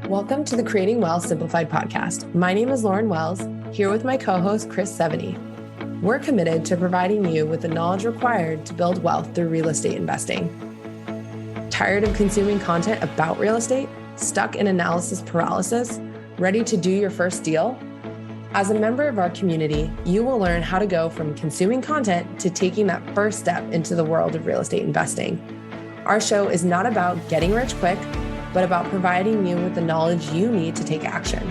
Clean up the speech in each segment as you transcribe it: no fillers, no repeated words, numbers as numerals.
Welcome to the Creating Wealth Simplified podcast. My name is Lauren Wells, here with my co-host, Chris Seveny. We're committed to providing you with the knowledge required to build wealth through real estate investing. Tired of consuming content about real estate? Stuck in analysis paralysis? Ready to do your first deal? As a member of our community, you will learn how to go from consuming content to taking that first step into the world of real estate investing. Our show is not about getting rich quick, but about providing you with the knowledge you need to take action.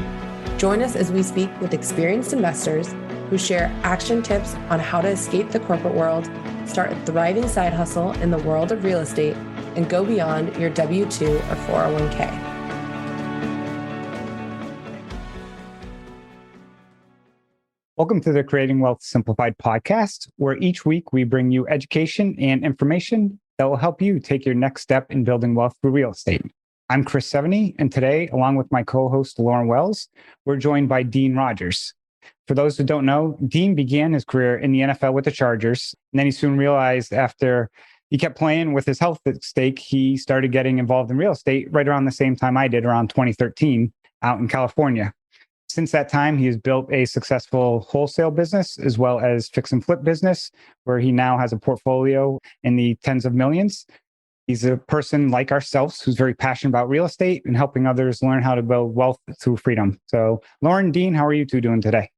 Join us as we speak with experienced investors who share action tips on how to escape the corporate world, start a thriving side hustle in the world of real estate, and go beyond your W-2 or 401k. Welcome to the Creating Wealth Simplified podcast, where each week we bring you education and information that will help you take your next step in building wealth through real estate. I'm Chris Seveny, and today, along with my co-host Lauren Wells, we're joined by Dean Rogers. For those who don't know, Dean began his career in the NFL with the Chargers, and then he soon realized after he kept playing with his health at stake, he started getting involved in real estate right around the same time I did, around 2013, out in California. Since that time, he has built a successful wholesale business as well as fix and flip business, where he now has a portfolio in the tens of millions. He's a person like ourselves who's very passionate about real estate and helping others learn how to build wealth through freedom. So, Lauren, Dean, how are you two doing today?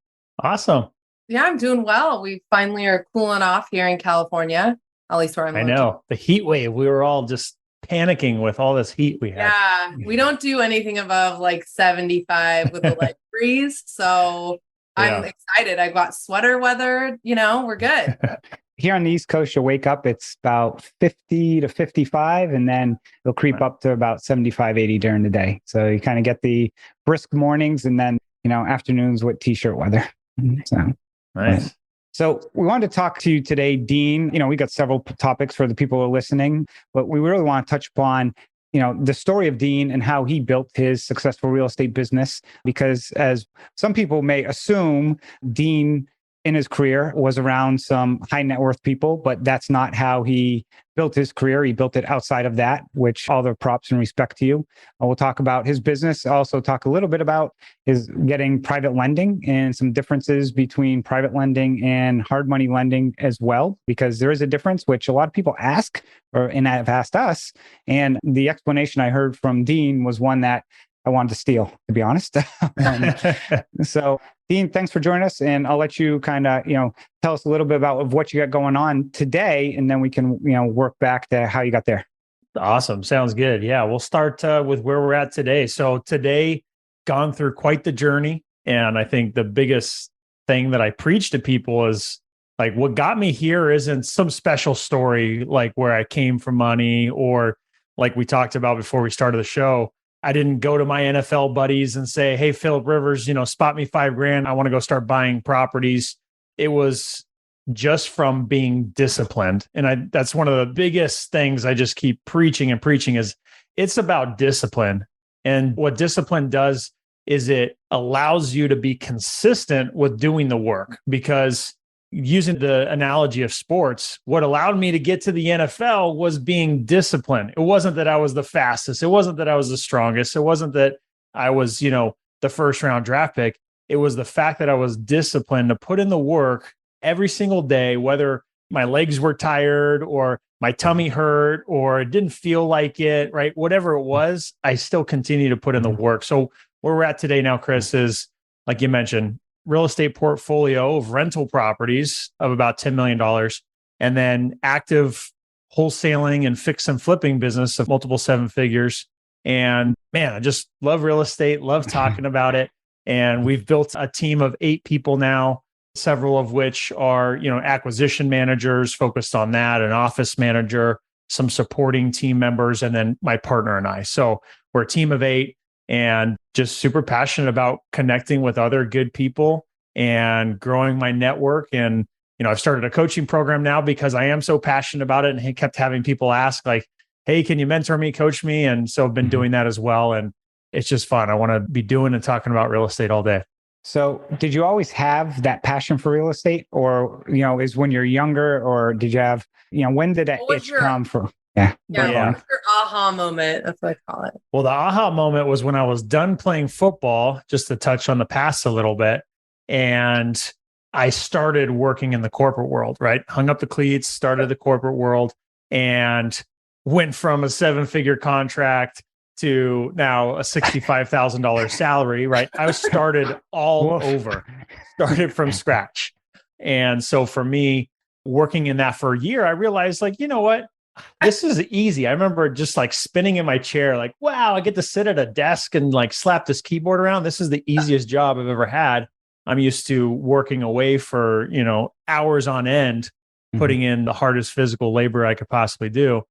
Awesome. Yeah, I'm doing well. We finally are cooling off here in California, at least where I'm I know. The heat wave, we were all just panicking with all this heat we had. Yeah, we don't do anything above like 75 with a light breeze. So I'm excited. I got sweater weather, we're good. Here on the East Coast, you'll wake up, it's about 50 to 55, and then it'll creep up to about 75, 80 during the day. So you kind of get the brisk mornings and then, afternoons with t-shirt weather. So nice. So we wanted to talk to you today, Dean. We got several topics for the people who are listening, but we really want to touch upon, the story of Dean and how he built his successful real estate business, because as some people may assume, Dean in his career was around some high net worth people, but that's not how he built his career. He built it outside of that, which all the props and respect to you. We'll talk about his business, also talk a little bit about his getting private lending and some differences between private lending and hard money lending as well, because there is a difference, which a lot of people ask and have asked us. And the explanation I heard from Dean was one that I wanted to steal, to be honest. So Dean, thanks for joining us. And I'll let you kind of, tell us a little bit about what you got going on today, and then we can, work back to how you got there. Awesome. Sounds good. Yeah. We'll start with where we're at today. So today, gone through quite the journey. And I think the biggest thing that I preach to people is like, what got me here isn't some special story, like where I came from money, or like we talked about before we started the show. I didn't go to my NFL buddies and say, hey, Philip Rivers, spot me $5,000. I want to go start buying properties. It was just from being disciplined. And that's one of the biggest things I just keep preaching is it's about discipline. And what discipline does is it allows you to be consistent with doing the work, because using the analogy of sports, what allowed me to get to the NFL was being disciplined. It wasn't that I was the fastest. It wasn't that I was the strongest. It wasn't that I was, the first round draft pick. It was the fact that I was disciplined to put in the work every single day, whether my legs were tired or my tummy hurt or it didn't feel like it, right? Whatever it was, I still continue to put in the work. So where we're at today now, Chris, is like you mentioned, real estate portfolio of rental properties of about $10 million, and then active wholesaling and fix and flipping business of multiple seven figures. And man, I just love real estate, love talking about it. And we've built a team of 8 people now, several of which are, acquisition managers focused on that, an office manager, some supporting team members, and then my partner and I. So we're a team of 8. And just super passionate about connecting with other good people and growing my network. And, I've started a coaching program now because I am so passionate about it, and he kept having people ask like, hey, can you mentor me, coach me? And so I've been doing that as well. And it's just fun. I want to be doing and talking about real estate all day. So did you always have that passion for real estate, or, is when you're younger, or did you have, when did that itch come from? Yeah. Yeah. What's your aha moment? That's what I call it. Well, the aha moment was when I was done playing football, just to touch on the past a little bit. And I started working in the corporate world, right? Hung up the cleats, started the corporate world, and went from a 7-figure contract to now a $65,000 salary, right? I was started all over, started from scratch. And so for me, working in that for a year, I realized, like, you know what? This is easy. I remember just like spinning in my chair, like, wow, I get to sit at a desk and like slap this keyboard around. This is the easiest job I've ever had. I'm used to working away for, hours on end, putting in the hardest physical labor I could possibly do.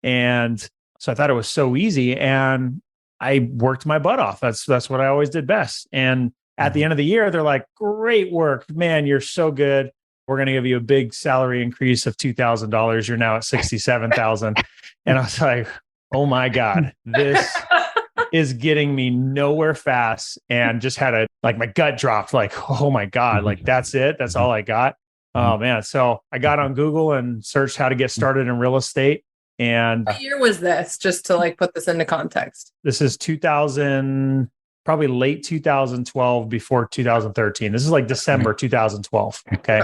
And so I thought it was so easy, and I worked my butt off. That's what I always did best. And at the end of the year, they're like, great work, man. You're so good. We're going to give you a big salary increase of $2,000. You're now at $67,000. And I was like, oh my God, this is getting me nowhere fast. And just had my gut dropped, like, oh my God, like that's it. That's all I got. Oh man. So I got on Google and searched how to get started in real estate. And what year was this? Just to like put this into context. This is 2000, probably late 2012, before 2013. This is like December 2012. Okay.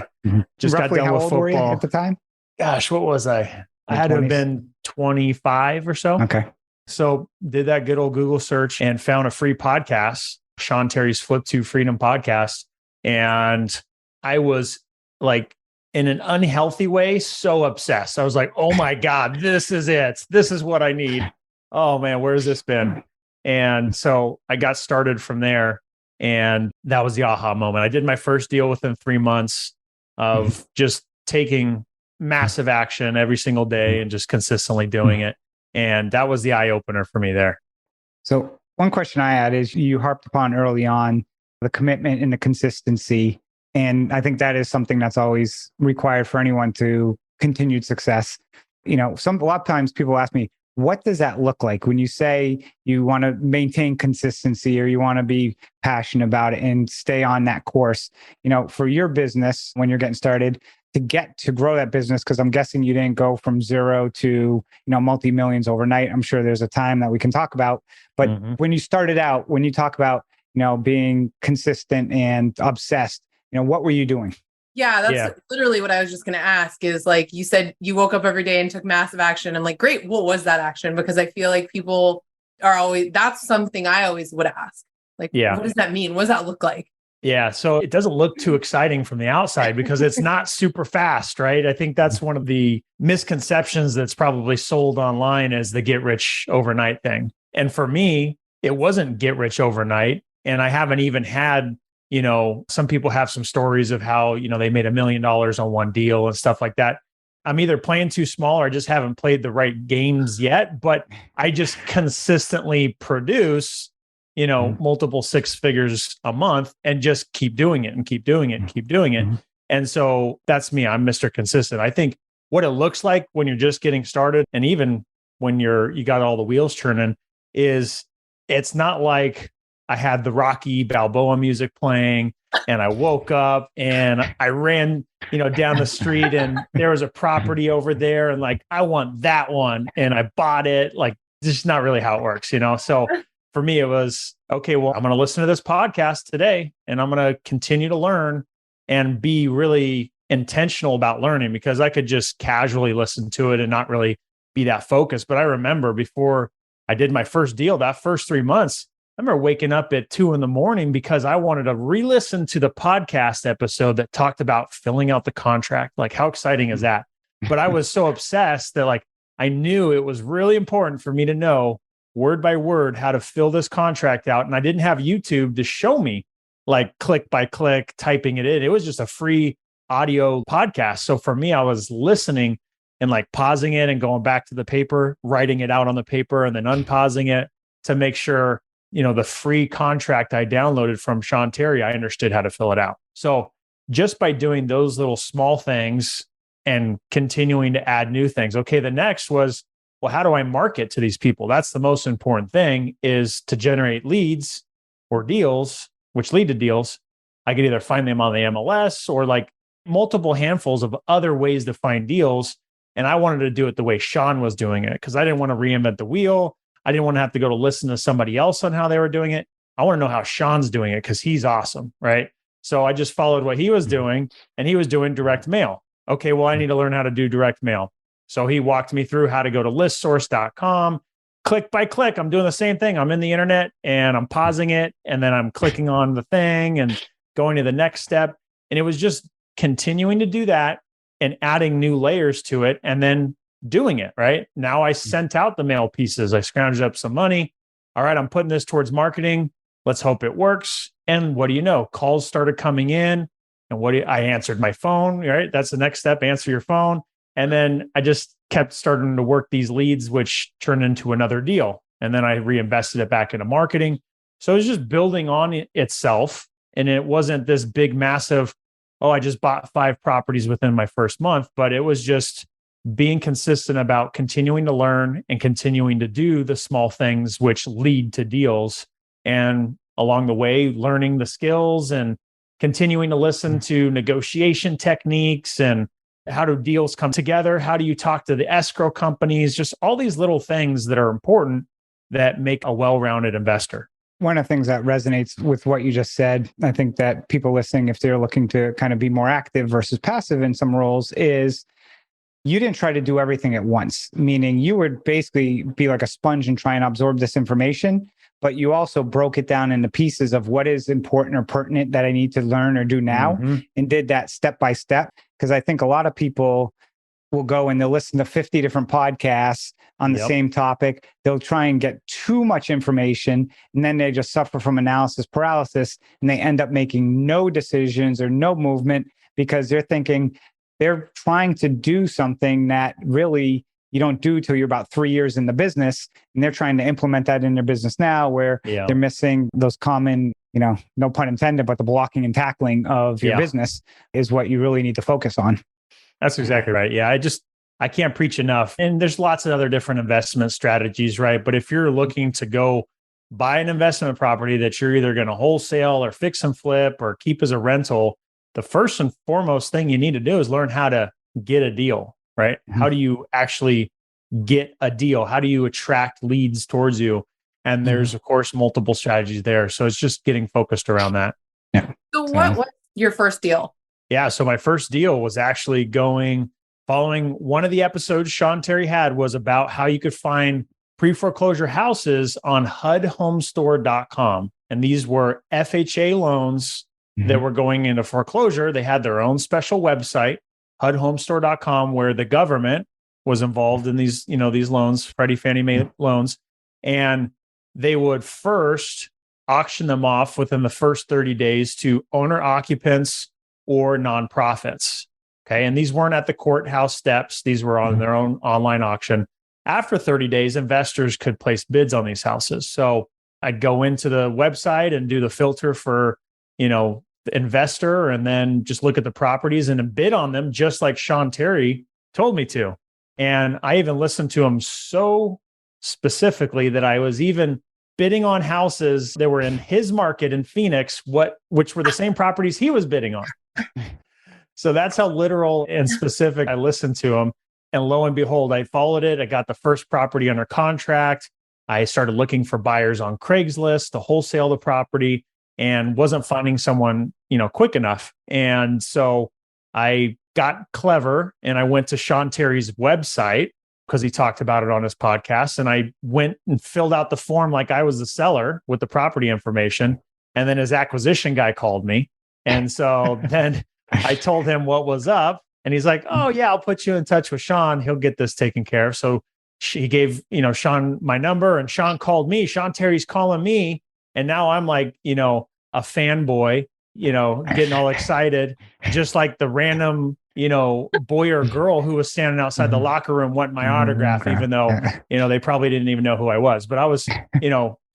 Just Roughly got done how with old were you football at the time? Gosh, what was I? I had to have been 25 or so. Okay. So did that good old Google search and found a free podcast, Sean Terry's Flip to Freedom podcast. And I was like, in an unhealthy way, so obsessed. I was like, oh my God, this is it. This is what I need. Oh man, where's this been? And so I got started from there. And that was the aha moment. I did my first deal within 3 months of just taking massive action every single day and just consistently doing it. And that was the eye opener for me there. So one question I had is, you harped upon early on the commitment and the consistency. And I think that is something that's always required for anyone to continued success. A lot of times people ask me, what does that look like when you say you want to maintain consistency or you want to be passionate about it and stay on that course? For your business, when you're getting started, to grow that business, because I'm guessing you didn't go from zero to, multi-millions overnight. I'm sure there's a time that we can talk about. But when you started out, when you talk about, being consistent and obsessed, what were you doing? Yeah, that's literally what I was just going to ask is, like, you said you woke up every day and took massive action. I'm like, great. What was that action? Because I feel like people are always, that's something I always would ask. Like, what does that mean? What does that look like? Yeah. So it doesn't look too exciting from the outside because it's not super fast, right? I think that's one of the misconceptions that's probably sold online as the get rich overnight thing. And for me, it wasn't get rich overnight. And I haven't even had, some people have some stories of how, they made $1 million on one deal and stuff like that. I'm either playing too small or I just haven't played the right games yet, but I just consistently produce, multiple 6 figures a month and just keep doing it and keep doing it and keep doing it. And so that's me. I'm Mr. Consistent. I think what it looks like when you're just getting started, and even when you got all the wheels turning, is it's not like I had the Rocky Balboa music playing and I woke up and I ran, down the street and there was a property over there and like, I want that one. And I bought it. Like, this is not really how it works, So for me, it was, okay, well, I'm going to listen to this podcast today and I'm going to continue to learn and be really intentional about learning, because I could just casually listen to it and not really be that focused. But I remember before I did my first deal, that first 3 months, I remember waking up at 2 a.m. because I wanted to re-listen to the podcast episode that talked about filling out the contract. Like, how exciting is that? But I was so obsessed that, like, I knew it was really important for me to know word by word how to fill this contract out. And I didn't have YouTube to show me, like, click by click, typing it in. It was just a free audio podcast. So for me, I was listening and like pausing it and going back to the paper, writing it out on the paper, and then unpausing it to make sure, the free contract I downloaded from Sean Terry, I understood how to fill it out. So just by doing those little small things and continuing to add new things. Okay, the next was, well, how do I market to these people? That's the most important thing, is to generate leads or deals, which lead to deals. I could either find them on the MLS or like multiple handfuls of other ways to find deals. And I wanted to do it the way Sean was doing it because I didn't want to reinvent the wheel. I didn't want to have to go to listen to somebody else on how they were doing it. I want to know how Sean's doing it because he's awesome, right? So I just followed what he was doing, and he was doing direct mail. Okay, well, I need to learn how to do direct mail. So he walked me through how to go to listsource.com. Click by click, I'm doing the same thing. I'm in the internet and I'm pausing it, and then I'm clicking on the thing and going to the next step. And it was just continuing to do that and adding new layers to it and then doing it, right? Now I sent out the mail pieces. I scrounged up some money. All right, I'm putting this towards marketing. Let's hope it works. And what do you know? Calls started coming in. And I answered my phone, right? That's the next step, answer your phone. And then I just kept starting to work these leads, which turned into another deal. And then I reinvested it back into marketing. So it was just building on itself. And it wasn't this big, massive, oh, I just bought 5 properties within my first month, but it was just being consistent about continuing to learn and continuing to do the small things which lead to deals. And along the way, learning the skills and continuing to listen to negotiation techniques and how do deals come together? How do you talk to the escrow companies? Just all these little things that are important that make a well-rounded investor. One of the things that resonates with what you just said, I think that people listening, if they're looking to kind of be more active versus passive in some roles, is you didn't try to do everything at once, meaning you would basically be like a sponge and try and absorb this information, but you also broke it down into pieces of what is important or pertinent that I need to learn or do now, and did that step by step. Because I think a lot of people will go and they'll listen to 50 different podcasts on the same topic. They'll try and get too much information, and then they just suffer from analysis paralysis, and they end up making no decisions or no movement because they're thinking they're trying to do something that really you don't do till you're about 3 years in the business, and they're trying to implement that in their business now, where they're missing those common, no pun intended, but the blocking and tackling of your business is what you really need to focus on. That's exactly right. Yeah. I can't preach enough. And there's lots of other different investment strategies, right? But if you're looking to go buy an investment property that you're either going to wholesale or fix and flip or keep as a rental, the first and foremost thing you need to do is learn how to get a deal, right? How do you actually get a deal? How do you attract leads towards you? And there's, of course, multiple strategies there. So it's just getting focused around that. Yeah. So what was your first deal? Yeah. So my first deal was actually following one of the episodes Sean Terry had was about how you could find pre-foreclosure houses on HUDHomestore.com. And these were FHA loans that were going into foreclosure. They had their own special website, HUDHomestore.com, where the government was involved in these loans, Freddie, Fannie Mae loans. And they would first auction them off within the first 30 days to owner occupants or nonprofits. Okay. And these weren't at the courthouse steps. These were on their own online auction. After 30 days, investors could place bids on these houses. So I'd go into the website and do the filter for, the investor, and then just look at the properties and bid on them, just like Sean Terry told me to. And I even listened to him so specifically that I was even bidding on houses that were in his market in Phoenix, which were the same properties he was bidding on. So that's how literal and specific I listened to him. And lo and behold, I followed it. I got the first property under contract. I started looking for buyers on Craigslist to wholesale the property, and wasn't finding someone, quick enough. And so I got clever and I went to Sean Terry's website because he talked about it on his podcast. And I went and filled out the form like I was the seller with the property information. And then his acquisition guy called me. And so then I told him what was up, and he's like, oh yeah, I'll put you in touch with Sean. He'll get this taken care of. So he gave, Sean my number, and Sean called me. Sean Terry's calling me. And now I'm like, a fanboy, getting all excited, just like the random, boy or girl who was standing outside the locker room wanting my autograph, even though, they probably didn't even know who I was. But I was,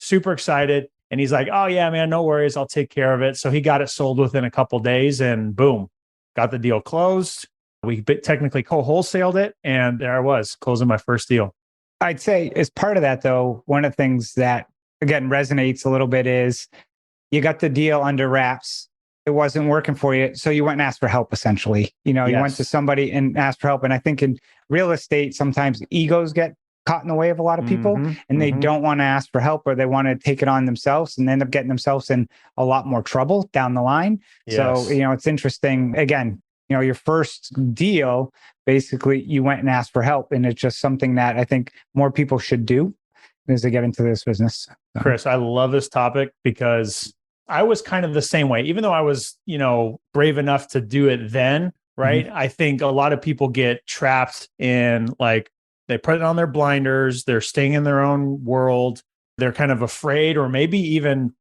super excited. And he's like, oh yeah, man, no worries. I'll take care of it. So he got it sold within a couple of days, and boom, got the deal closed. We technically co-wholesaled it. And there I was closing my first deal. I'd say as part of that, though, one of the things that, again, resonates a little bit is you got the deal under wraps. it wasn't working for you. So you went and asked for help, essentially. You went to somebody and asked for help. And I think in real estate, sometimes egos get caught in the way of a lot of people, and they don't want to ask for help, or they want to take it on themselves and end up getting themselves in a lot more trouble down the line. Yes. So, it's interesting. Again, your first deal, basically you went and asked for help. And it's just something that I think more people should do as they get into this business. So. Chris, I love this topic because I was kind of the same way, even though I was, brave enough to do it then, right? I think a lot of people get trapped in they put it on their blinders, they're staying in their own world, they're kind of afraid, or maybe even,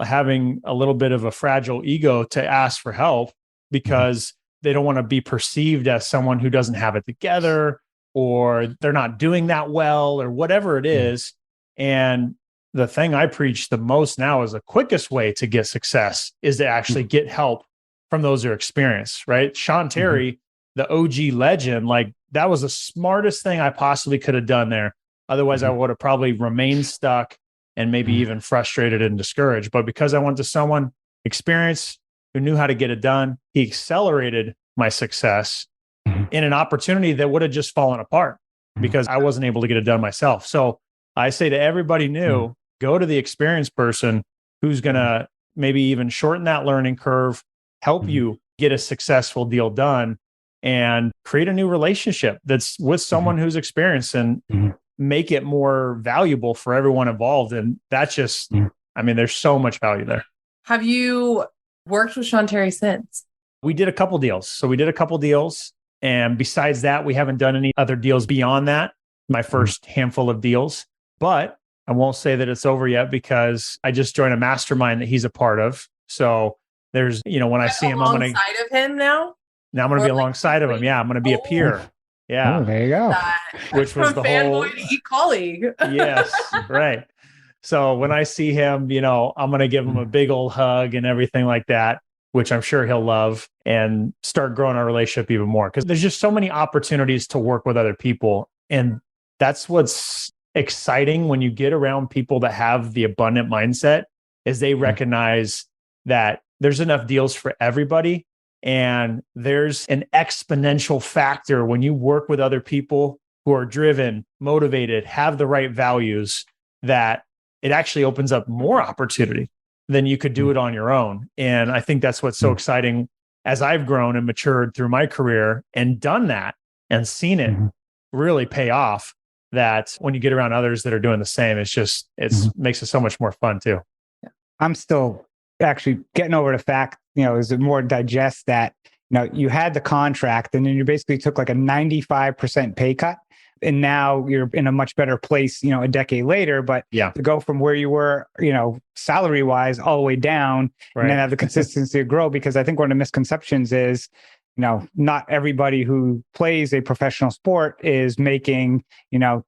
having a little bit of a fragile ego to ask for help because they don't want to be perceived as someone who doesn't have it together, or they're not doing that well, or whatever it is. And the thing I preach the most now is the quickest way to get success is to actually get help from those who are experienced, right? Sean Terry, the OG legend, that was the smartest thing I possibly could have done there. Otherwise, I would have probably remained stuck and maybe even frustrated and discouraged. But because I went to someone experienced who knew how to get it done, he accelerated my success in an opportunity that would have just fallen apart because I wasn't able to get it done myself. So I say to everybody new, go to the experienced person who's going to maybe even shorten that learning curve, help you get a successful deal done, and create a new relationship that's with someone who's experienced and make it more valuable for everyone involved. And that's just, there's so much value there. Have you worked with Sean Terry since? We did a couple deals. So we did a couple deals. And besides that, we haven't done any other deals beyond that, my first handful of deals. But I won't say that it's over yet because I just joined a mastermind that he's a part of. So there's, when I see him, I'm going to alongside of him now. Now I'm going to be alongside of him. Yeah, I'm going to be a peer. Yeah. Oh, there you go. Which was the whole colleague. Yes, right. So when I see him, I'm going to give him a big old hug and everything like that, which I'm sure he'll love, and start growing our relationship even more. Because there's just so many opportunities to work with other people. And that's what's exciting when you get around people that have the abundant mindset, is they recognize that there's enough deals for everybody. And there's an exponential factor when you work with other people who are driven, motivated, have the right values, that it actually opens up more opportunity than you could do it on your own. And I think that's what's so exciting as I've grown and matured through my career and done that and seen it really pay off, that when you get around others that are doing the same, it makes it so much more fun too. I'm still actually getting over the fact, is it more digest that, you had the contract and then you basically took like a 95% pay cut. And now you're in a much better place, a decade later, but to go from where you were, salary wise all the way down and then have the consistency to grow. Because I think one of the misconceptions is, not everybody who plays a professional sport is making,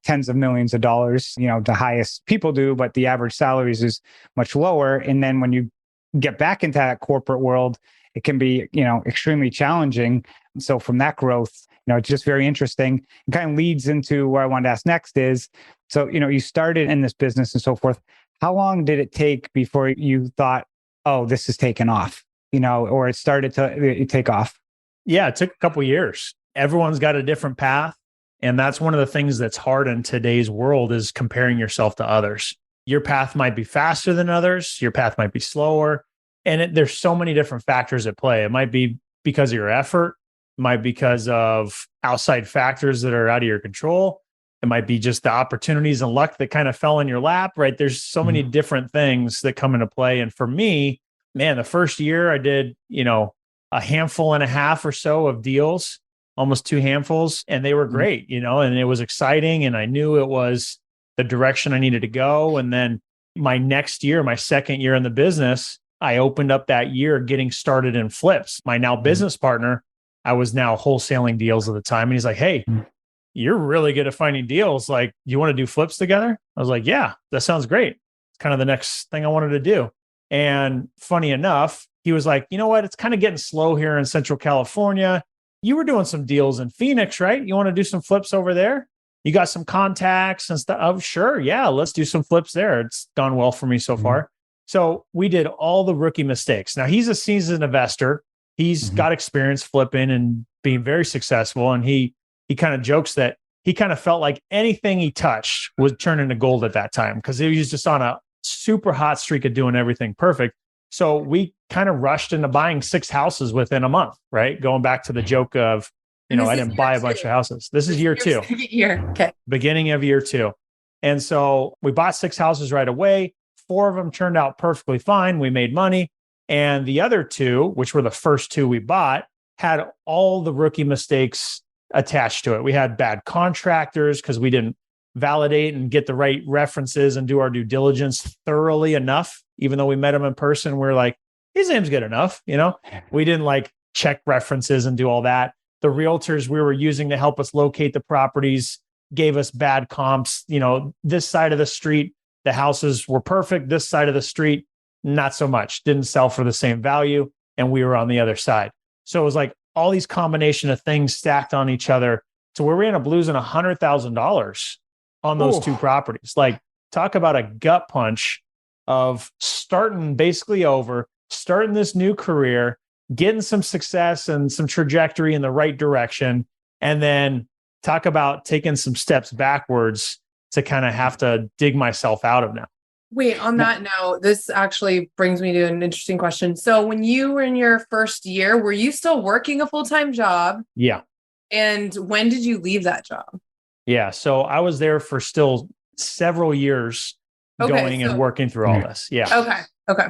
tens of millions of dollars, the highest people do, but the average salaries is much lower. And then when you get back into that corporate world, it can be, extremely challenging. So from that growth, it's just very interesting. It kind of leads into where I wanted to ask next is, so, you started in this business and so forth. How long did it take before you thought, oh, this is taking off, or it started to take off? Yeah, it took a couple of years. Everyone's got a different path. And that's one of the things that's hard in today's world, is comparing yourself to others. Your path might be faster than others. Your path might be slower. And there's so many different factors at play. It might be because of your effort. It might be because of outside factors that are out of your control. It might be just the opportunities and luck that kind of fell in your lap, right? There's so many different things that come into play. And for me, man, the first year I did, a handful and a half or so of deals, almost 2 handfuls, and they were great, and it was exciting. And I knew it was the direction I needed to go. And then my next year, my second year in the business, I opened up that year getting started in flips. My now business partner, I was now wholesaling deals at the time. And he's like, hey, you're really good at finding deals. Like, you want to do flips together? I was like, yeah, that sounds great. It's kind of the next thing I wanted to do. And funny enough, he was like, you know what? It's kind of getting slow here in Central California. You were doing some deals in Phoenix, right? You want to do some flips over there? You got some contacts and stuff? Oh, sure. Yeah, let's do some flips there. It's gone well for me so far. So we did all the rookie mistakes. Now he's a seasoned investor. He's got experience flipping and being very successful. And he kind of jokes that he kind of felt like anything he touched would turn into gold at that time because he was just on a super hot streak of doing everything perfect. So we kind of rushed into buying 6 houses within a month, right? Going back to the joke of, I didn't buy a bunch of houses. This is year 2. Okay. Beginning of year 2. And so we bought 6 houses right away. 4 of them turned out perfectly fine. We made money. And the other 2, which were the first 2 we bought, had all the rookie mistakes attached to it. We had bad contractors because we didn't validate and get the right references and do our due diligence thoroughly enough. Even though we met him in person, we're like, his name's good enough. We didn't like check references and do all that. The realtors we were using to help us locate the properties gave us bad comps. This side of the street, the houses were perfect. This side of the street, not so much. Didn't sell for the same value. And we were on the other side. So it was like all these combination of things stacked on each other to where we ended up losing $100,000 on those 2 properties. Like, talk about a gut punch of starting basically over, starting this new career, getting some success and some trajectory in the right direction. And then talk about taking some steps backwards to kind of have to dig myself out of now. Wait, on that note, this actually brings me to an interesting question. So when you were in your first year, were you still working a full-time job? Yeah. And when did you leave that job? Yeah. So I was there for still several years going and working through all this. Yeah. Okay.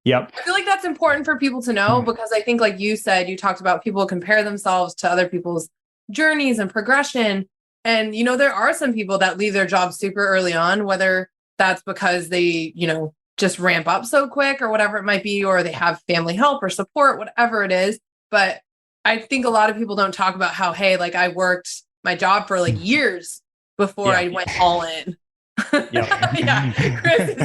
Yep. I feel like that's important for people to know because I think, like you said, you talked about people compare themselves to other people's journeys and progression. And, there are some people that leave their job super early on, whether that's because they, just ramp up so quick or whatever it might be, or they have family help or support, whatever it is. But I think a lot of people don't talk about how, hey, like I worked my job for like years before I went all in. Yeah. Chris is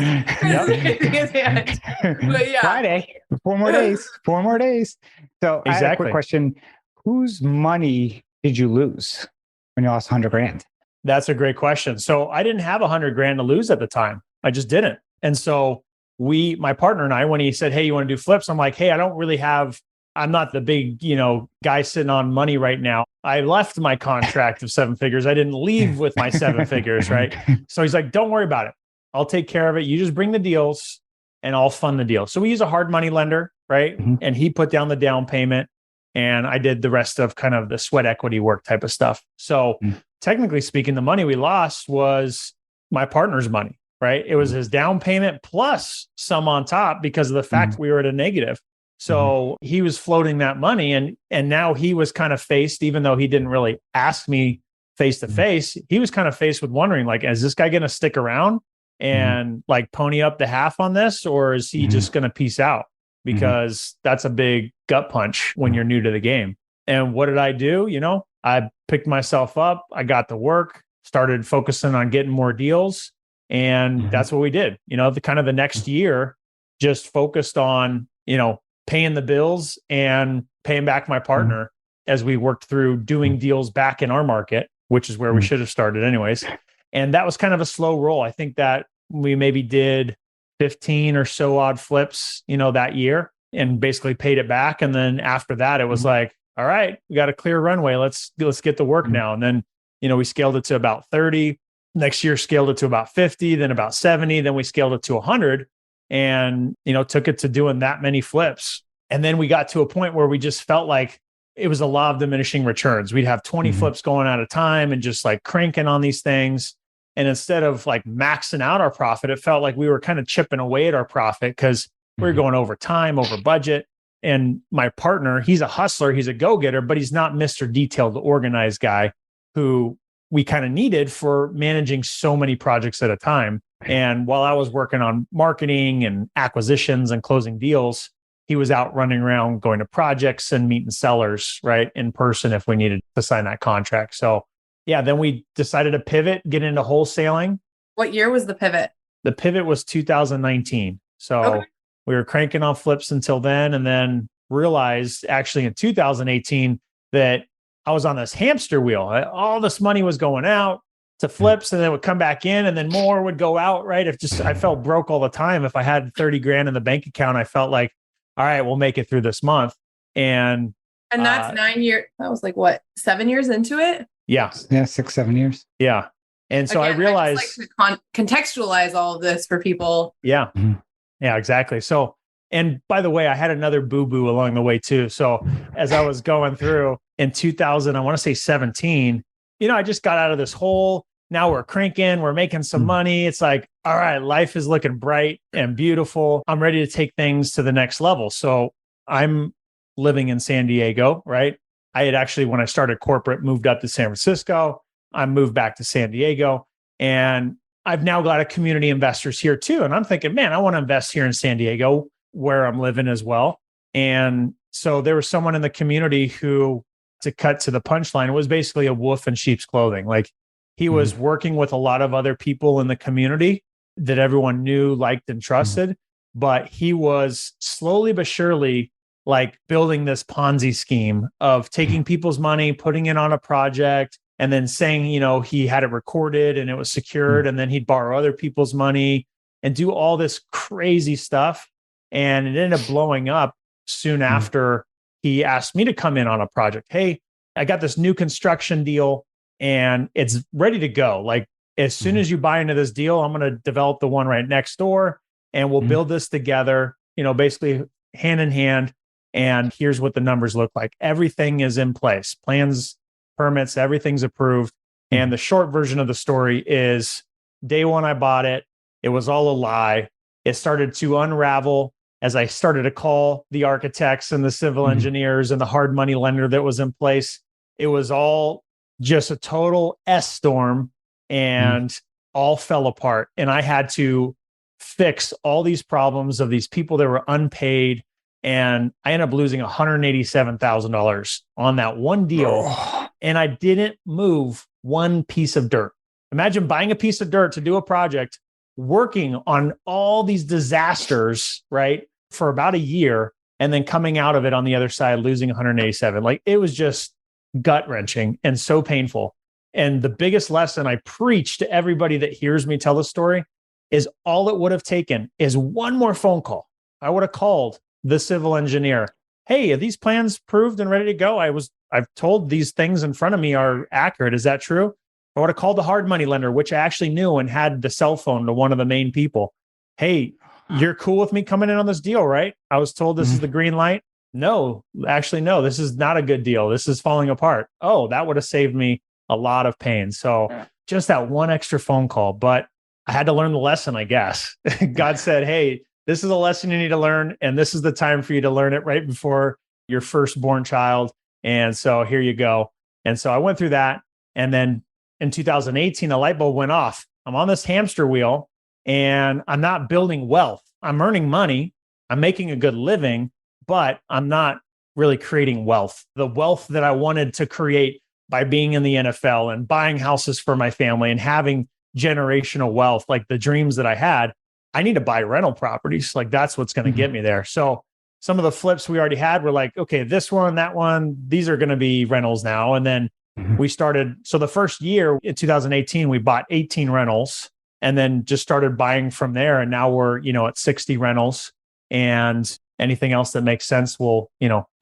raising his hand. But yeah. Friday, 4 more days, 4 more days. So I have a quick question. Whose money did you lose when you lost $100,000? That's a great question. So I didn't have $100,000 to lose at the time. I just didn't. And so my partner and I, when he said, hey, you want to do flips? I'm like, hey, I'm not the big, guy sitting on money right now. I left my contract of 7 figures. I didn't leave with my 7 figures, right? So he's like, don't worry about it. I'll take care of it. You just bring the deals and I'll fund the deal. So we use a hard money lender, right? And he put down the down payment and I did the rest of kind of the sweat equity work type of stuff. So technically speaking, the money we lost was my partner's money, right? It was his down payment plus some on top because of the fact we were at a negative. So he was floating that money and now he was kind of faced, even though he didn't really ask me face to face, he was kind of faced with wondering, like, is this guy going to stick around and like pony up the half on this, or is he just going to peace out? Because that's a big gut punch when you're new to the game. And what did I do? I picked myself up. I got to work, started focusing on getting more deals. And that's what we did. The next year, just focused on, paying the bills and paying back my partner as we worked through doing deals back in our market, which is where we should have started anyways. And that was kind of a slow roll. I think that we maybe did 15 or so odd flips, that year and basically paid it back. And then after that, it was like, all right, we got a clear runway. Let's get to work now. And then, we scaled it to about 30. Next year, scaled it to about 50, then about 70. Then we scaled it to 100 and, took it to doing that many flips. And then we got to a point where we just felt like it was a law of diminishing returns. We'd have 20 flips going at a time and just like cranking on these things. And instead of like maxing out our profit, it felt like we were kind of chipping away at our profit because we were going over time, over budget. And my partner, he's a hustler, he's a go-getter, but he's not Mr. Detailed, organized guy who we kind of needed for managing so many projects at a time. And while I was working on marketing and acquisitions and closing deals, he was out running around going to projects and meeting sellers, right, in person if we needed to sign that contract. So yeah, then we decided to pivot, get into wholesaling. What year was the pivot? The pivot was 2019. So we were cranking on flips until then, and then realized actually in 2018 that I was on this hamster wheel. All this money was going out. to flips, and then it would come back in, and then more would go out, right? I felt broke all the time. If I had 30 grand in the bank account, I felt like, all right, we'll make it through this month. And that's 9 years. That was like what, 7 years into it? Yeah. Yeah. 6, 7 years. Yeah. And so Again, I realized, I just like to contextualize all of this for people. Yeah. Yeah, exactly. So, and by the way, I had another boo-boo along the way too. So as I was going through in 2000, I want to say 17, I just got out of this hole. Now we're cranking, we're making some money. It's like, all right, life is looking bright and beautiful. I'm ready to take things to the next level. So I'm living in San Diego, right? I had actually, when I started corporate, moved up to San Francisco. I moved back to San Diego, and I've now got a community investors here too. And I'm thinking, man, I want to invest here in San Diego where I'm living as well. And so there was someone in the community who, to cut to the punchline, was basically a wolf in sheep's clothing. Like, he was working with a lot of other people in the community that everyone knew, liked, and trusted. But he was slowly but surely like building this Ponzi scheme of taking people's money, putting it on a project, and then saying, he had it recorded and it was secured. And then he'd borrow other people's money and do all this crazy stuff. And it ended up blowing up soon after he asked me to come in on a project. Hey, I got this new construction deal and it's ready to go. Like, as soon as you buy into this deal, I'm going to develop the one right next door and we'll build this together, basically hand in hand. And here's what the numbers look like. Everything is in place. Plans, permits, everything's approved. And the short version of the story is, day one, I bought it. It was all a lie. It started to unravel as I started to call the architects and the civil engineers and the hard money lender that was in place. It was all just a total S storm, and all fell apart. And I had to fix all these problems of these people that were unpaid. And I ended up losing $187,000 on that one deal. And I didn't move one piece of dirt. Imagine buying a piece of dirt to do a project, working on all these disasters, right, for about a year, and then coming out of it on the other side, losing 187. Like, it was just gut wrenching and so painful. And the biggest lesson I preach to everybody that hears me tell the story is, all it would have taken is one more phone call. I would have called the civil engineer. Hey, are these plans proved and ready to go? I've told these things in front of me are accurate. Is that true? I would have called the hard money lender, which I actually knew and had the cell phone to one of the main people. Hey, you're cool with me coming in on this deal, right? I was told this is the green light. No, actually, no, this is not a good deal. This is falling apart. Oh, that would have saved me a lot of pain. So just that one extra phone call, but I had to learn the lesson, I guess. God said, hey, this is a lesson you need to learn. And this is the time for you to learn it right before your firstborn child. And so here you go. And so I went through that. And then in 2018, the light bulb went off. I'm on this hamster wheel and I'm not building wealth. I'm earning money. I'm making a good living, but I'm not really creating wealth. The wealth that I wanted to create by being in the NFL and buying houses for my family and having generational wealth, like the dreams that I had, I need to buy rental properties. Like, that's what's going to get me there. So some of the flips we already had were like, okay, this one, that one, these are going to be rentals now. And then we started. So the first year in 2018, we bought 18 rentals and then just started buying from there. And now we're, at 60 rentals, and anything else that makes sense, we'll,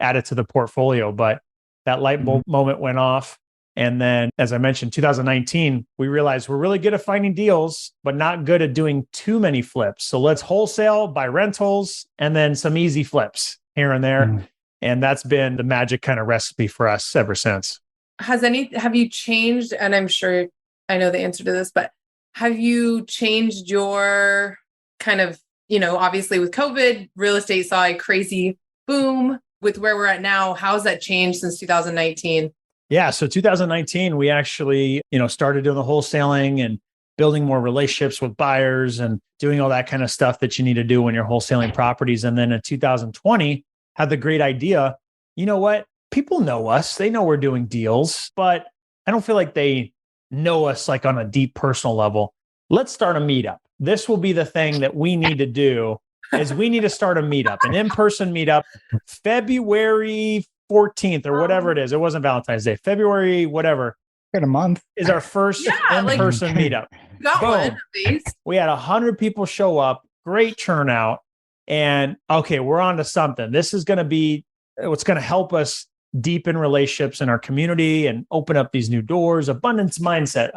add it to the portfolio. But that light bulb moment went off. And then, as I mentioned, 2019, we realized we're really good at finding deals, but not good at doing too many flips. So let's wholesale, buy rentals, and then some easy flips here and there. And that's been the magic kind of recipe for us ever since. Have you changed? And I'm sure I know the answer to this, but have you changed your kind of, obviously with COVID, real estate saw a crazy boom. With where we're at now, how's that changed since 2019? Yeah. So 2019, we actually, started doing the wholesaling and building more relationships with buyers and doing all that kind of stuff that you need to do when you're wholesaling properties. And then in 2020, had the great idea, you know what? People know us. They know we're doing deals, but I don't feel like they know us like on a deep personal level. Let's start a meetup. This will be the thing that we need to do. Is we need to start a meetup, an in-person meetup, February 14th or whatever it is. It wasn't Valentine's Day, February, whatever. In a month. is our first in-person meetup. Got Boom. one at least. We had 100 people show up, great turnout. And okay, we're on to something. This is going to be what's going to help us deepen relationships in our community and open up these new doors. Abundance mindset,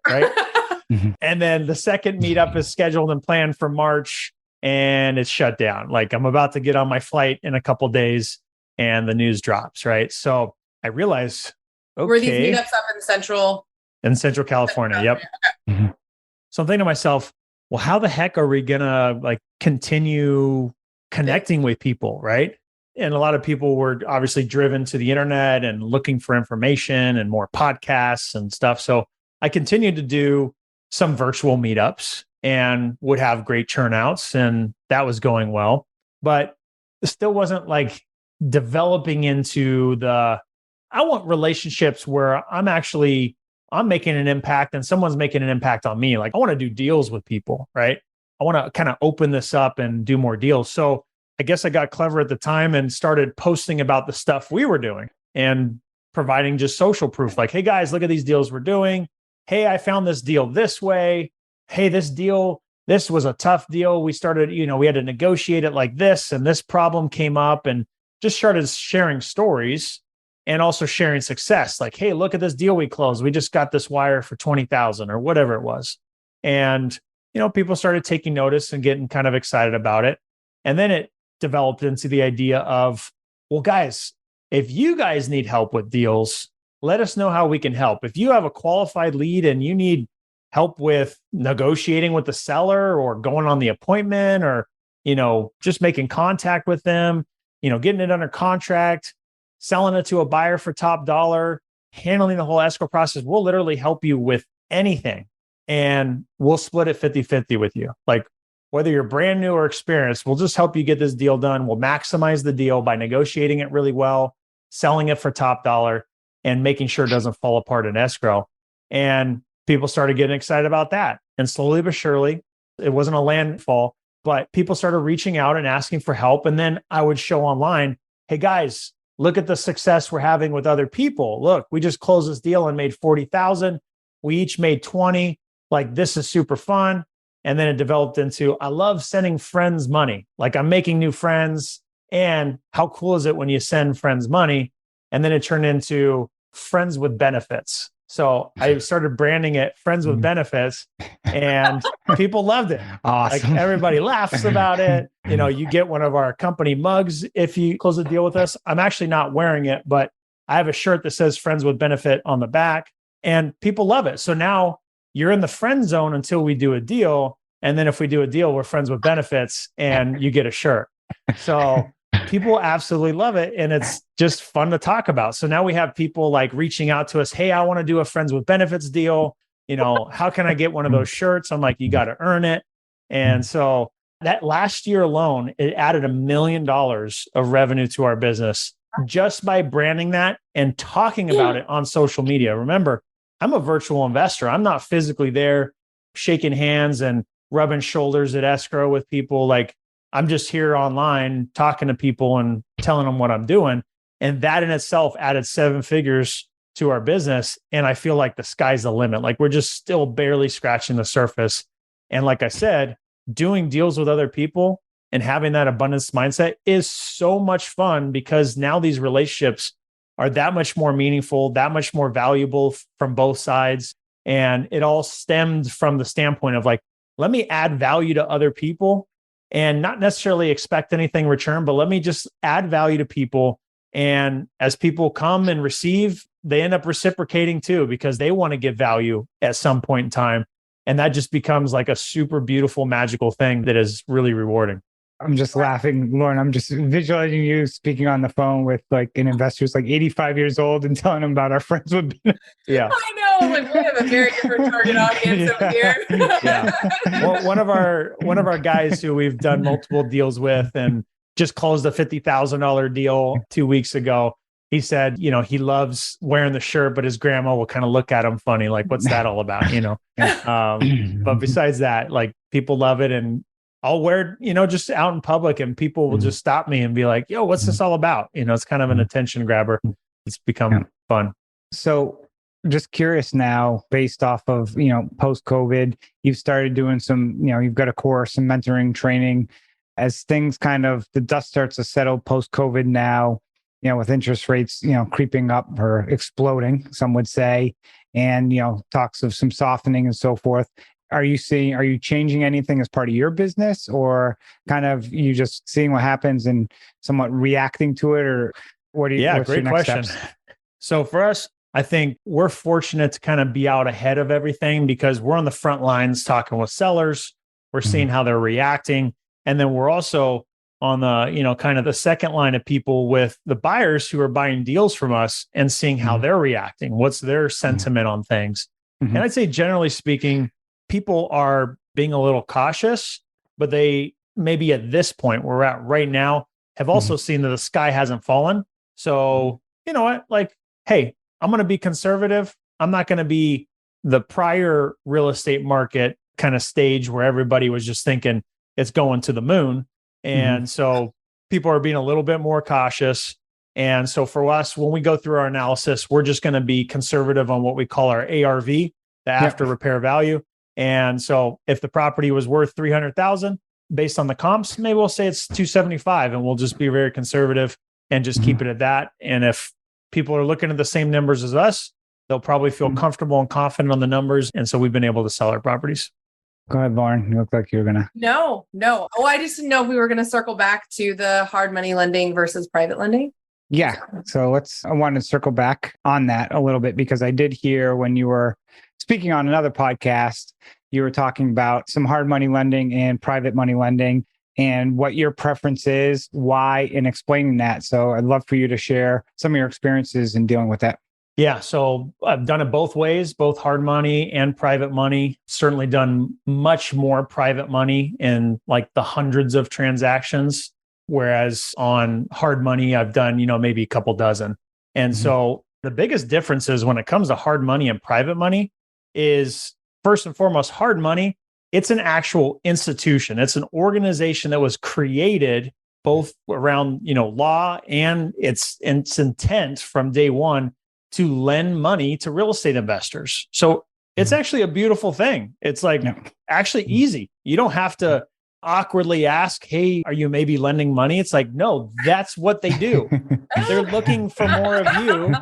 right? And then the second meetup is scheduled and planned for March, and it's shut down. Like I'm about to get on my flight in a couple of days and the news drops, right? So I realized, okay. Were these meetups up in Central California? Yep. Mhm. So I'm thinking to myself, well, how the heck are we going to like continue connecting with people, right? And a lot of people were obviously driven to the internet and looking for information and more podcasts and stuff. So I continued to do some virtual meetups and would have great turnouts, and that was going well. But it still wasn't like developing into I want relationships where I'm making an impact and someone's making an impact on me. Like I want to do deals with people, right? I want to kind of open this up and do more deals. So I guess I got clever at the time and started posting about the stuff we were doing and providing just social proof. Like, hey guys, look at these deals we're doing. Hey, I found this deal this way. Hey, this was a tough deal. We started, we had to negotiate it like this, and this problem came up, and just started sharing stories and also sharing success. Like, hey, look at this deal we closed. We just got this wire for 20,000 or whatever it was. And, people started taking notice and getting kind of excited about it. And then it developed into the idea of, well, guys, if you guys need help with deals, let us know how we can help. If you have a qualified lead and you need help with negotiating with the seller or going on the appointment or, just making contact with them, getting it under contract, selling it to a buyer for top dollar, handling the whole escrow process, we'll literally help you with anything. And we'll split it 50-50 with you. Like whether you're brand new or experienced, we'll just help you get this deal done. We'll maximize the deal by negotiating it really well, selling it for top dollar, and making sure it doesn't fall apart in escrow. And people started getting excited about that. And slowly but surely, it wasn't a landfall, but people started reaching out and asking for help. And then I would show online, hey guys, look at the success we're having with other people. Look, we just closed this deal and made 40,000. We each made 20. Like, this is super fun. And then it developed into, I love sending friends money. Like, I'm making new friends. And how cool is it when you send friends money? And then it turned into friends with benefits. So I started branding it Friends with Benefits, and people loved it. Awesome. Like, everybody laughs about it. You get one of our company mugs if you close a deal with us. I'm actually not wearing it, but I have a shirt that says Friends with Benefit on the back, and people love it. So now you're in the friend zone until we do a deal. And then if we do a deal, we're friends with benefits and you get a shirt. So people absolutely love it. And it's just fun to talk about. So now we have people like reaching out to us. Hey, I want to do a friends with benefits deal. How can I get one of those shirts? I'm like, you got to earn it. And so that last year alone, it added $1 million of revenue to our business just by branding that and talking about it on social media. Remember, I'm a virtual investor. I'm not physically there shaking hands and rubbing shoulders at escrow with people. Like, I'm just here online talking to people and telling them what I'm doing. And that in itself added 7 figures to our business. And I feel like the sky's the limit. Like, we're just still barely scratching the surface. And like I said, doing deals with other people and having that abundance mindset is so much fun, because now these relationships are that much more meaningful, that much more valuable from both sides. And it all stemmed from the standpoint of like, let me add value to other people and not necessarily expect anything in return, but let me just add value to people. And as people come and receive, they end up reciprocating too, because they want to give value at some point in time. And that just becomes like a super beautiful, magical thing that is really rewarding. I'm just laughing, Lauren. I'm just visualizing you speaking on the phone with like an investor who's like 85 years old and telling them about our friends with benefits. Yeah. I know. Like, we have a very different target audience over here. Yeah. Well, one of our guys who we've done multiple deals with and just closed a $50,000 deal 2 weeks ago. He said, he loves wearing the shirt, but his grandma will kind of look at him funny, like, what's that all about? But besides that, like, people love it. And I'll wear it, just out in public, and people will just stop me and be like, yo, what's this all about? It's kind of an attention grabber. It's become fun. So Just curious now, based off of, post COVID, you've started doing some, you've got a course, some mentoring training. As things kind of, the dust starts to settle post COVID now, with interest rates, creeping up or exploding, some would say, and, talks of some softening and so forth. Are you changing anything as part of your business, or kind of you just seeing what happens and somewhat reacting to it, or what's great your next question. steps? So for us, I think we're fortunate to kind of be out ahead of everything because we're on the front lines talking with sellers. We're seeing how they're reacting. And then we're also on the, kind of the second line of people with the buyers who are buying deals from us and seeing how they're reacting. What's their sentiment on things? And I'd say generally speaking, people are being a little cautious, but they maybe at this point where we're at right now have also seen that the sky hasn't fallen. So, you know what, like, hey, I'm going to be conservative. I'm not going to be the prior real estate market kind of stage where everybody was just thinking it's going to the moon. And so people are being a little bit more cautious. And so for us, when we go through our analysis, we're just going to be conservative on what we call our ARV, the after repair value. And so if the property was worth 300,000 based on the comps, maybe we'll say it's 275 and we'll just be very conservative and just keep it at that. And if people are looking at the same numbers as us, they'll probably feel comfortable and confident on the numbers. And so we've been able to sell our properties. Go ahead, Lauren. You look like you're going to. No. Oh, I just didn't know if we were going to circle back to the hard money lending versus private lending. Yeah. So I wanted to circle back on that a little bit because I did hear when you were speaking on another podcast, you were talking about some hard money lending and private money lending and what your preference is, why, and explaining that. So I'd love for you to share some of your experiences in dealing with that. Yeah. So I've done it both ways, both hard money and private money. Certainly done much more private money in like the hundreds of transactions. Whereas on hard money, I've done, maybe a couple dozen. And so the biggest differences when it comes to hard money and private money is first and foremost, hard money. It's an actual institution. It's an organization that was created both around, law and its intent from day one to lend money to real estate investors. So it's actually a beautiful thing. It's like actually easy. You don't have to awkwardly ask, hey, are you maybe lending money? It's like, no, that's what they do. They're looking for more of you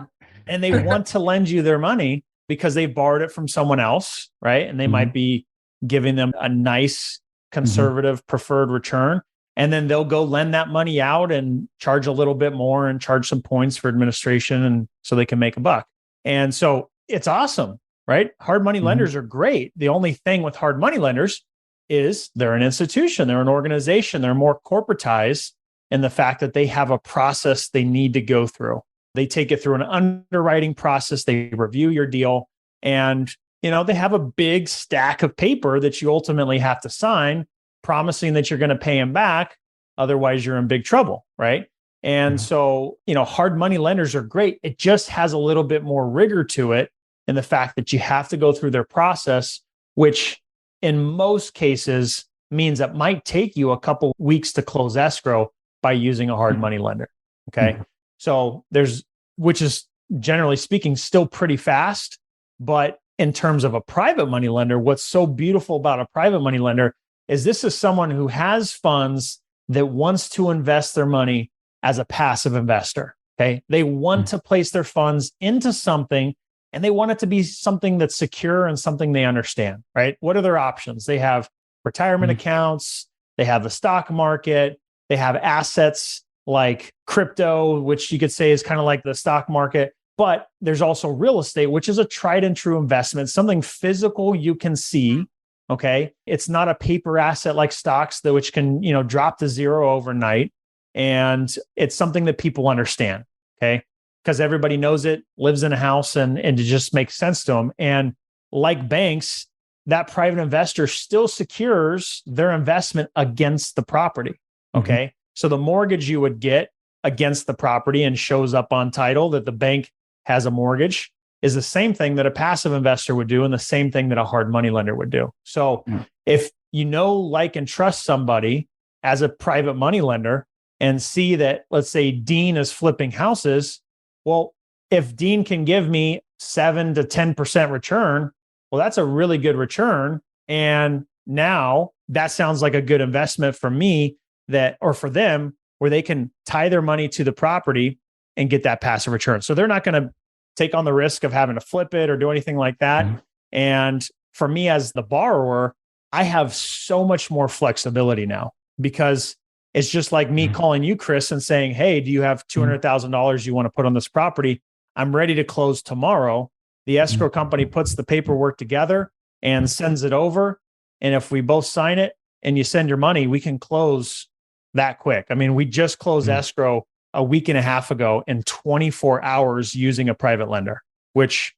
and they want to lend you their money because they borrowed it from someone else, right? And they might be giving them a nice conservative preferred return. And then they'll go lend that money out and charge a little bit more and charge some points for administration. And so they can make a buck. And so it's awesome, right? Hard money lenders are great. The only thing with hard money lenders is they're an institution, they're an organization, they're more corporatized in the fact that they have a process they need to go through. They take it through an underwriting process, they review your deal, and they have a big stack of paper that you ultimately have to sign, promising that you're going to pay them back. Otherwise, you're in big trouble, right? And so, hard money lenders are great. It just has a little bit more rigor to it in the fact that you have to go through their process, which in most cases means it might take you a couple weeks to close escrow by using a hard money lender. Okay. So which is generally speaking, still pretty fast. But in terms of a private money lender, what's so beautiful about a private money lender is this is someone who has funds that wants to invest their money as a passive investor. Okay. They want to place their funds into something and they want it to be something that's secure and something they understand, right? What are their options? They have retirement accounts, they have the stock market, they have assets like crypto, which you could say is kind of like the stock market, but there's also real estate, which is a tried and true investment, something physical you can see. Okay. It's not a paper asset like stocks, which can, drop to zero overnight. And it's something that people understand. Okay. Because everybody knows it, lives in a house, and it just makes sense to them. And like banks, that private investor still secures their investment against the property. Okay. So the mortgage you would get against the property and shows up on title that the bank has a mortgage is the same thing that a passive investor would do and the same thing that a hard money lender would do. So if like and trust somebody as a private money lender and see that, let's say Dean is flipping houses, well, if Dean can give me 7 to 10% return. Well, that's a really good return. And now that sounds like a good investment for me or for them, where they can tie their money to the property and get that passive return. So they're not going to take on the risk of having to flip it or do anything like that. Mm-hmm. And for me as the borrower, I have so much more flexibility now, because it's just like me calling you, Chris, and saying, hey, do you have $200,000 you want to put on this property? I'm ready to close tomorrow. The escrow company puts the paperwork together and sends it over. And if we both sign it and you send your money, we can close that quick. I mean, we just closed escrow a week and a half ago in 24 hours using a private lender, which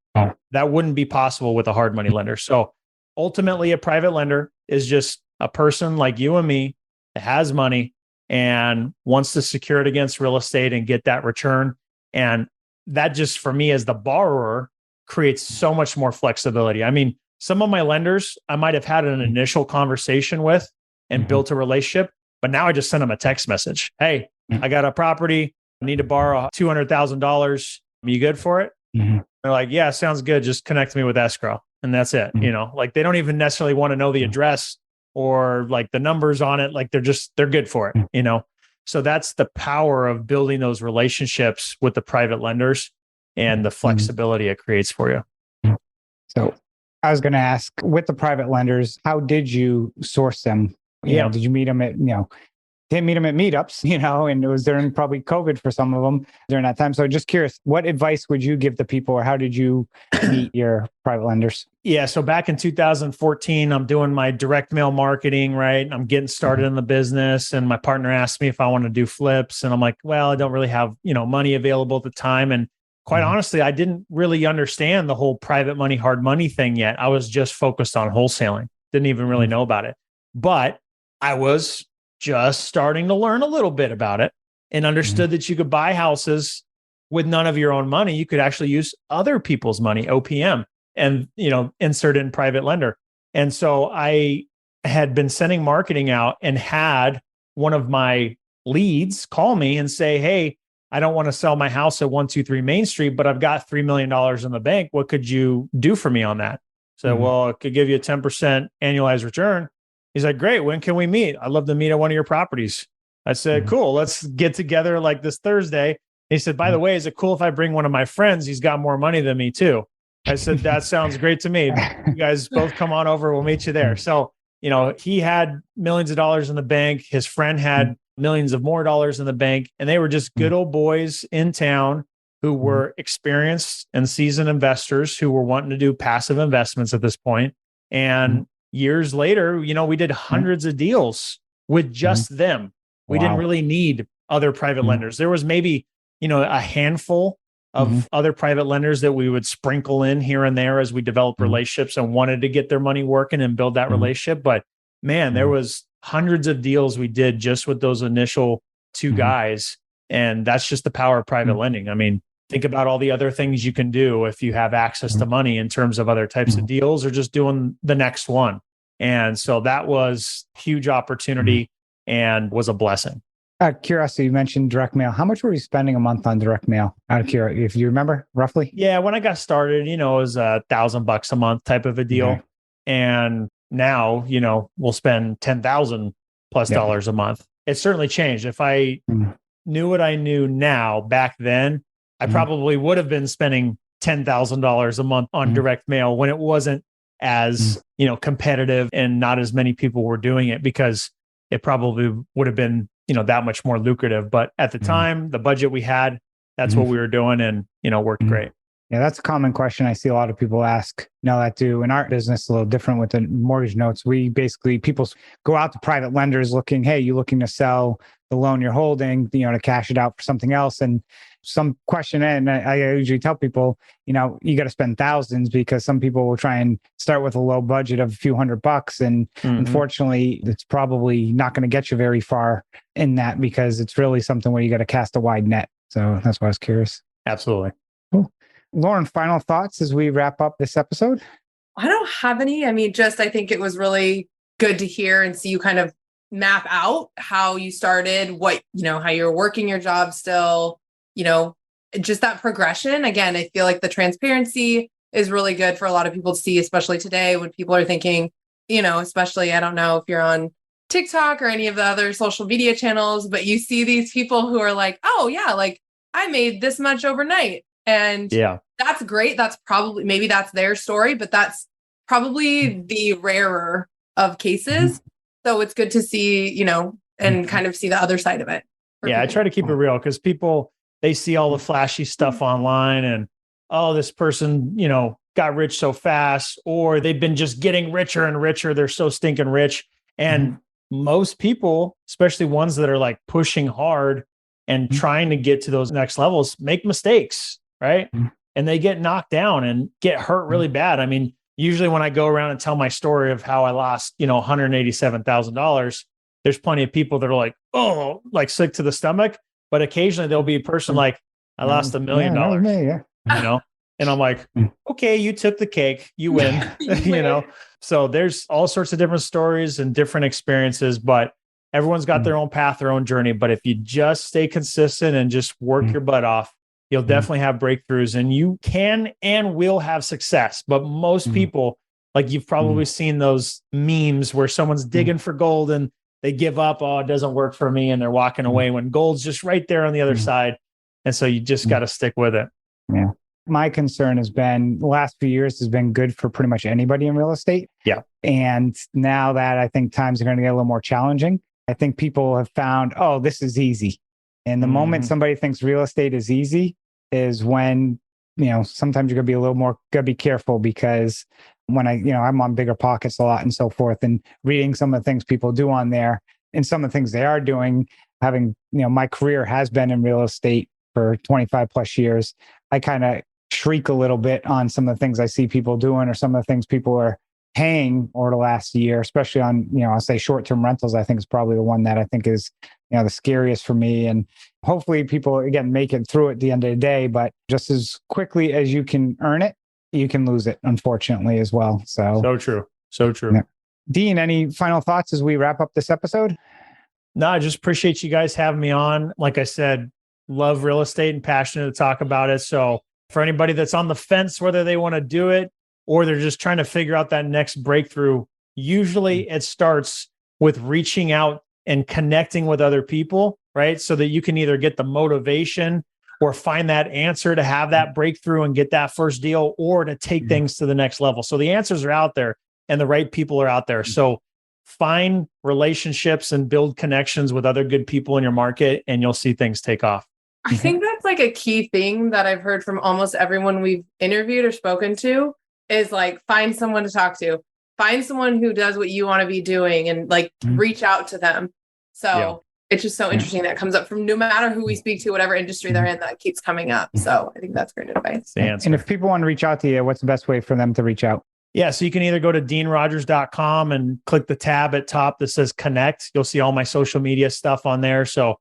that wouldn't be possible with a hard money lender. So ultimately, a private lender is just a person like you and me that has money and wants to secure it against real estate and get that return. And that just, for me as the borrower, creates so much more flexibility. I mean, some of my lenders, I might have had an initial conversation with and built a relationship, but now I just send them a text message. Hey, I got a property. I need to borrow $200,000. Are you good for it? They're like, yeah, sounds good. Just connect me with escrow. And that's it. Like they don't even necessarily want to know the address or like the numbers on it. Like they're good for it, So that's the power of building those relationships with the private lenders and the flexibility it creates for you. So I was going to ask, with the private lenders, how did you source them? You know, did you meet them at, didn't meet them at meetups, and it was during probably COVID for some of them during that time. So just curious, what advice would you give the people, or how did you meet your private lenders? Yeah. So back in 2014, I'm doing my direct mail marketing, right? I'm getting started in the business, and my partner asked me if I want to do flips. And I'm like, well, I don't really have, money available at the time. And quite honestly, I didn't really understand the whole private money, hard money thing yet. I was just focused on wholesaling. Didn't even really know about it, but I was just starting to learn a little bit about it and understood that you could buy houses with none of your own money. You could actually use other people's money, OPM, and, insert it in private lender. And so I had been sending marketing out and had one of my leads call me and say, hey, I don't want to sell my house at 123 Main Street, but I've got $3 million in the bank. What could you do for me on that? So, well, I could give you a 10% annualized return. He's like, great. When can we meet? I'd love to meet at one of your properties. I said, cool. Let's get together like this Thursday. He said, by the way, is it cool if I bring one of my friends? He's got more money than me too. I said, that sounds great to me. You guys both come on over. We'll meet you there. So, he had millions of dollars in the bank. His friend had millions of more dollars in the bank. And they were just good old boys in town who were experienced and seasoned investors who were wanting to do passive investments at this point. And years later, we did hundreds of deals with just them. We didn't really need other private lenders. There was maybe, a handful of other private lenders that we would sprinkle in here and there as we developed relationships and wanted to get their money working and build that relationship. But man, there was hundreds of deals we did just with those initial two guys. And that's just the power of private lending. I mean, think about all the other things you can do if you have access to money in terms of other types of deals or just doing the next one. And so that was a huge opportunity and was a blessing. Out of curiosity, you mentioned direct mail. How much were you spending a month on direct mail? Out of curiosity, if you remember roughly? Yeah, when I got started, it was $1,000 a month type of a deal. Okay. And now, we'll spend $10,000 plus dollars a month. It's certainly changed. If I knew what I knew now back then, I probably would have been spending $10,000 a month on direct mail when it wasn't as, competitive and not as many people were doing it, because it probably would have been, that much more lucrative. But at the time, the budget we had, that's what we were doing, and, worked great. Yeah, that's a common question I see a lot of people ask. Now that do in our business a little different with the mortgage notes. We basically, people go out to private lenders looking, hey, you looking to sell the loan you're holding, to cash it out for something else. And some question, and I usually tell people, you got to spend thousands, because some people will try and start with a low budget of a few $100. And unfortunately, it's probably not going to get you very far in that, because it's really something where you got to cast a wide net. So that's why I was curious. Absolutely. Cool. Lauren, final thoughts as we wrap up this episode? I don't have any. I mean, I think it was really good to hear and see you kind of map out how you started, how you're working your job still, just that progression. Again, I feel like the transparency is really good for a lot of people to see, especially today when people are thinking, especially, I don't know if you're on TikTok or any of the other social media channels, but you see these people who are like, oh yeah, like I made this much overnight. And that's great. That's probably, maybe that's their story, but that's probably the rarer of cases. So it's good to see, and kind of see the other side of it. Yeah. I try to keep it real because people, they see all the flashy stuff online and, oh, this person, got rich so fast, or they've been just getting richer and richer. They're so stinking rich. And most people, especially ones that are like pushing hard and trying to get to those next levels, make mistakes, right? And they get knocked down and get hurt really bad. I mean, usually when I go around and tell my story of how I lost, $187,000, there's plenty of people that are like, oh, like sick to the stomach. But occasionally there'll be a person like, I lost $1 million, and I'm like, okay, you took the cake, you win, So there's all sorts of different stories and different experiences, but everyone's got their own path, their own journey. But if you just stay consistent and just work your butt off, you'll definitely have breakthroughs, and you can and will have success. But most people, like you've probably seen those memes where someone's digging for gold and they give up. Oh, it doesn't work for me. And they're walking away when gold's just right there on the other side. And so you just got to stick with it. Yeah. My concern has been the last few years has been good for pretty much anybody in real estate. Yeah. And now that I think times are going to get a little more challenging, I think people have found, oh, this is easy. And the moment somebody thinks real estate is easy is when, sometimes you're going to be a little more, got to be careful, because when I'm on Bigger Pockets a lot and so forth, and reading some of the things people do on there and some of the things they are doing, having, my career has been in real estate for 25 plus years. I kind of shriek a little bit on some of the things I see people doing, or some of the things people are paying over the last year, especially on, I'll say short-term rentals. I think is probably the one that I think is, the scariest for me. And hopefully people, again, make it through at the end of the day, but just as quickly as you can earn it, you can lose it, unfortunately, as well. So true. So true. Yeah. Dean, any final thoughts as we wrap up this episode? No, I just appreciate you guys having me on. Like I said, love real estate and passionate to talk about it. So for anybody that's on the fence, whether they want to do it or they're just trying to figure out that next breakthrough, usually it starts with reaching out and connecting with other people, right? So that you can either get the motivation or find that answer to have that breakthrough and get that first deal, or to take things to the next level. So the answers are out there and the right people are out there. So find relationships and build connections with other good people in your market, and you'll see things take off. I think that's like a key thing that I've heard from almost everyone we've interviewed or spoken to, is like, find someone to talk to, find someone who does what you want to be doing, and like reach out to them. So it's just so interesting that comes up from no matter who we speak to, whatever industry they're in, that keeps coming up. So I think that's great advice. And if people want to reach out to you, what's the best way for them to reach out? Yeah. So you can either go to deanrogers.com and click the tab at top that says connect. You'll see all my social media stuff on there. So,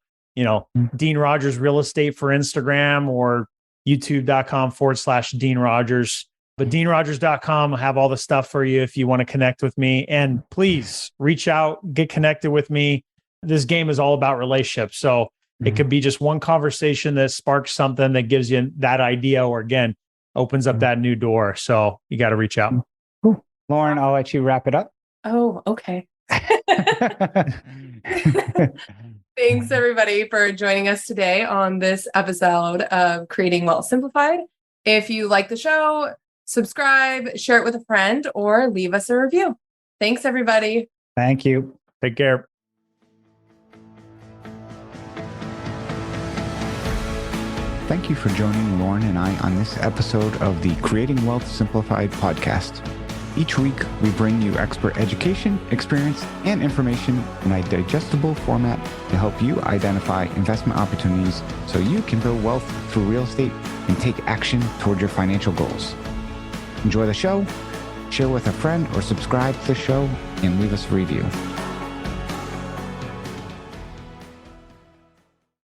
Dean Rogers Real Estate for Instagram, or youtube.com/Dean Rogers. But deanrogers.com will have all the stuff for you if you want to connect with me. And please reach out, get connected with me. This game is all about relationships. So it could be just one conversation that sparks something that gives you that idea, or again, opens up that new door. So you got to reach out. Cool. Lauren, I'll let you wrap it up. Oh, okay. Thanks everybody for joining us today on this episode of Creating Wealth Simplified. If you like the show, subscribe, share it with a friend, or leave us a review. Thanks everybody. Thank you. Take care. Thank you for joining Lauren and I on this episode of the Creating Wealth Simplified podcast. Each week, we bring you expert education, experience, and information in a digestible format to help you identify investment opportunities so you can build wealth through real estate and take action toward your financial goals. Enjoy the show, share with a friend, or subscribe to the show and leave us a review.